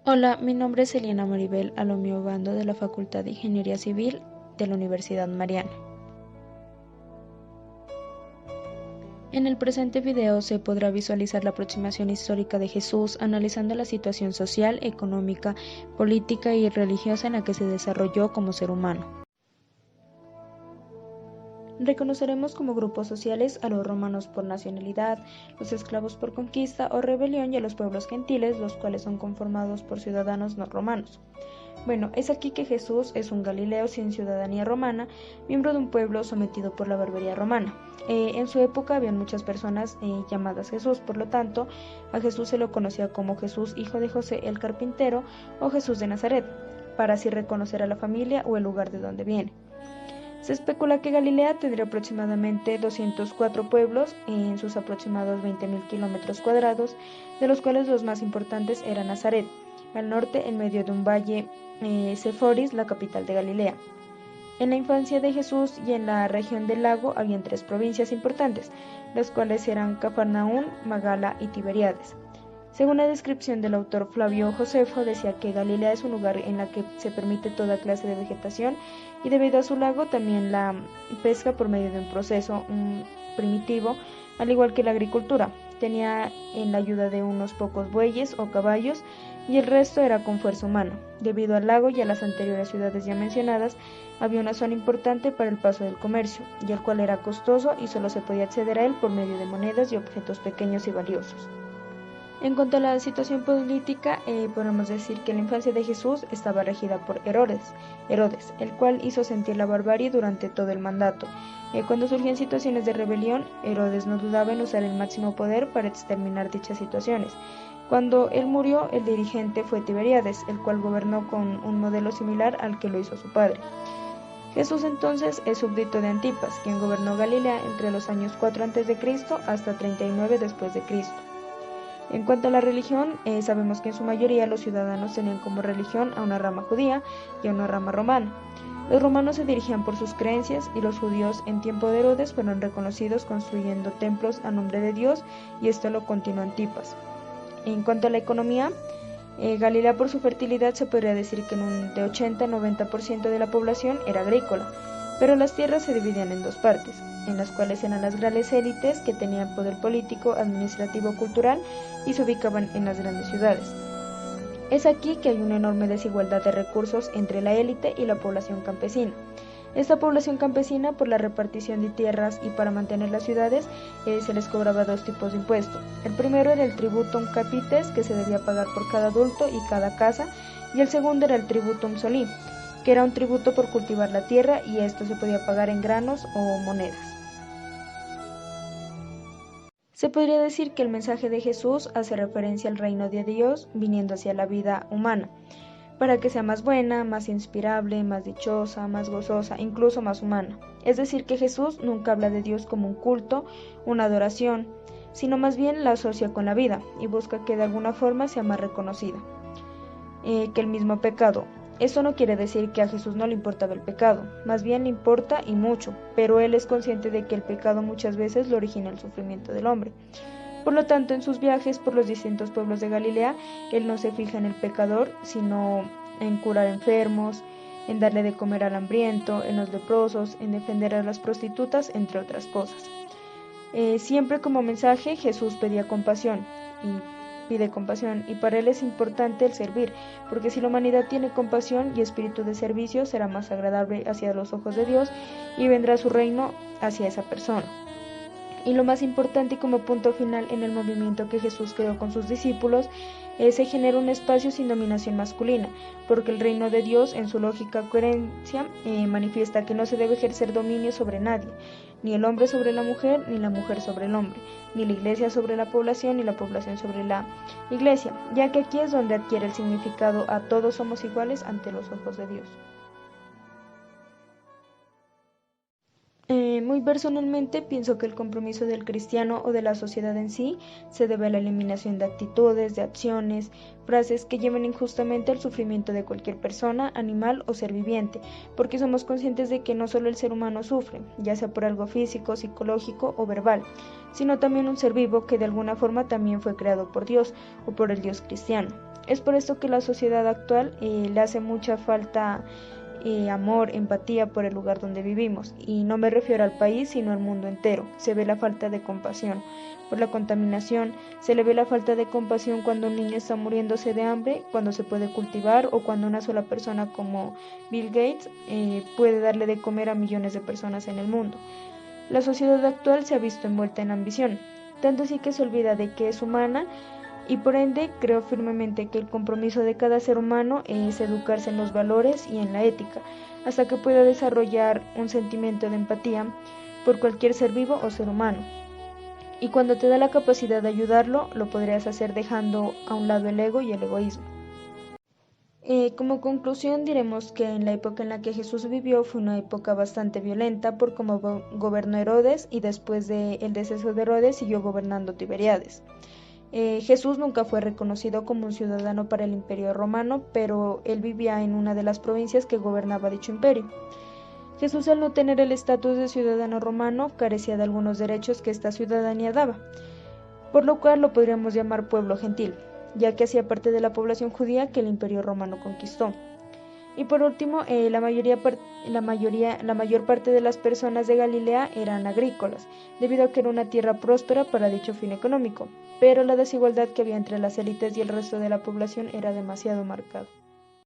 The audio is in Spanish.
Hola, mi nombre es Eliana Maribel Alomio Obando de la Facultad de Ingeniería Civil de la Universidad Mariana. En el presente video se podrá visualizar la aproximación histórica de Jesús analizando la situación social, económica, política y religiosa en la que se desarrolló como ser humano. Reconoceremos como grupos sociales a los romanos por nacionalidad, los esclavos por conquista o rebelión y a los pueblos gentiles, los cuales son conformados por ciudadanos no romanos. Bueno, es aquí que Jesús es un Galileo sin ciudadanía romana, miembro de un pueblo sometido por la barbarie romana. En su época habían muchas personas llamadas Jesús, por lo tanto, a Jesús se lo conocía como Jesús, hijo de José el carpintero, o Jesús de Nazaret, para así reconocer a la familia o el lugar de donde viene. Se especula que Galilea tendría aproximadamente 204 pueblos en sus aproximados 20.000 kilómetros cuadrados, de los cuales los más importantes eran Nazaret, al norte en medio de un valle, Seforis, la capital de Galilea. En la infancia de Jesús y en la región del lago habían tres provincias importantes, las cuales eran Cafarnaún, Magala y Tiberíades. Según la descripción del autor Flavio Josefo, decía que Galilea es un lugar en el que se permite toda clase de vegetación y debido a su lago también la pesca por medio de un proceso primitivo, al igual que la agricultura. Tenía en la ayuda de unos pocos bueyes o caballos y el resto era con fuerza humana. Debido al lago y a las anteriores ciudades ya mencionadas, había una zona importante para el paso del comercio, y el cual era costoso y solo se podía acceder a él por medio de monedas y objetos pequeños y valiosos. En cuanto a la situación política, podemos decir que la infancia de Jesús estaba regida por Herodes, el cual hizo sentir la barbarie durante todo el mandato. Cuando surgían situaciones de rebelión, Herodes no dudaba en usar el máximo poder para exterminar dichas situaciones. Cuando él murió, el dirigente fue Tiberíades, el cual gobernó con un modelo similar al que lo hizo su padre. Jesús entonces es súbdito de Antipas, quien gobernó Galilea entre los años 4 a.C. hasta 39 después de Cristo. En cuanto a la religión, sabemos que en su mayoría los ciudadanos tenían como religión a una rama judía y a una rama romana. Los romanos se dirigían por sus creencias y los judíos en tiempo de Herodes fueron reconocidos construyendo templos a nombre de Dios, y esto lo continuó Antipas. En cuanto a la economía, Galilea por su fertilidad se podría decir que de 80 a 90% de la población era agrícola, pero las tierras se dividían en dos partes, en las cuales eran las grandes élites que tenían poder político, administrativo, cultural y se ubicaban en las grandes ciudades. Es aquí que hay una enorme desigualdad de recursos entre la élite y la población campesina. Esta población campesina, por la repartición de tierras y para mantener las ciudades, se les cobraba dos tipos de impuestos. El primero era el tributum capitis, que se debía pagar por cada adulto y cada casa, y el segundo era el tributum soli, que era un tributo por cultivar la tierra, y esto se podía pagar en granos o monedas. Se podría decir que el mensaje de Jesús hace referencia al reino de Dios viniendo hacia la vida humana, para que sea más buena, más inspirable, más dichosa, más gozosa, incluso más humana. Es decir, que Jesús nunca habla de Dios como un culto, una adoración, sino más bien la asocia con la vida y busca que de alguna forma sea más reconocida que el mismo pecado. Eso no quiere decir que a Jesús no le importaba el pecado, más bien le importa y mucho, pero él es consciente de que el pecado muchas veces lo origina el sufrimiento del hombre. Por lo tanto, en sus viajes por los distintos pueblos de Galilea, él no se fija en el pecador, sino en curar enfermos, en darle de comer al hambriento, en los leprosos, en defender a las prostitutas, entre otras cosas. Siempre como mensaje Jesús pedía compasión y pide compasión, y para él es importante el servir, porque si la humanidad tiene compasión y espíritu de servicio, será más agradable hacia los ojos de Dios y vendrá su reino hacia esa persona. Y lo más importante y como punto final en el movimiento que Jesús creó con sus discípulos, se genera un espacio sin dominación masculina, porque el reino de Dios en su lógica coherencia manifiesta que no se debe ejercer dominio sobre nadie, ni el hombre sobre la mujer, ni la mujer sobre el hombre, ni la iglesia sobre la población, ni la población sobre la iglesia, ya que aquí es donde adquiere el significado a todos somos iguales ante los ojos de Dios. Muy personalmente pienso que el compromiso del cristiano o de la sociedad en sí se debe a la eliminación de actitudes, de acciones, frases que lleven injustamente al sufrimiento de cualquier persona, animal o ser viviente, porque somos conscientes de que no solo el ser humano sufre, ya sea por algo físico, psicológico o verbal, sino también un ser vivo que de alguna forma también fue creado por Dios o por el Dios cristiano. Es por esto que la sociedad actual le hace mucha falta amor, empatía por el lugar donde vivimos, y no me refiero al país, sino al mundo entero. Se ve la falta de compasión por la contaminación, se le ve la falta de compasión cuando un niño está muriéndose de hambre, cuando se puede cultivar, o cuando una sola persona como Bill Gates puede darle de comer a millones de personas en el mundo. La sociedad actual se ha visto envuelta en ambición, tanto así que se olvida de que es humana, y por ende creo firmemente que el compromiso de cada ser humano es educarse en los valores y en la ética, hasta que pueda desarrollar un sentimiento de empatía por cualquier ser vivo o ser humano. Y cuando te da la capacidad de ayudarlo, lo podrías hacer dejando a un lado el ego y el egoísmo. Como conclusión diremos que en la época en la que Jesús vivió fue una época bastante violenta por cómo gobernó Herodes, y después del deceso de Herodes siguió gobernando Tiberíades. Jesús nunca fue reconocido como un ciudadano para el Imperio Romano, pero él vivía en una de las provincias que gobernaba dicho imperio. Jesús, al no tener el estatus de ciudadano romano, carecía de algunos derechos que esta ciudadanía daba, por lo cual lo podríamos llamar pueblo gentil, ya que hacía parte de la población judía que el Imperio Romano conquistó. Y por último, la mayor parte de las personas de Galilea eran agrícolas, debido a que era una tierra próspera para dicho fin económico, pero la desigualdad que había entre las élites y el resto de la población era demasiado marcada.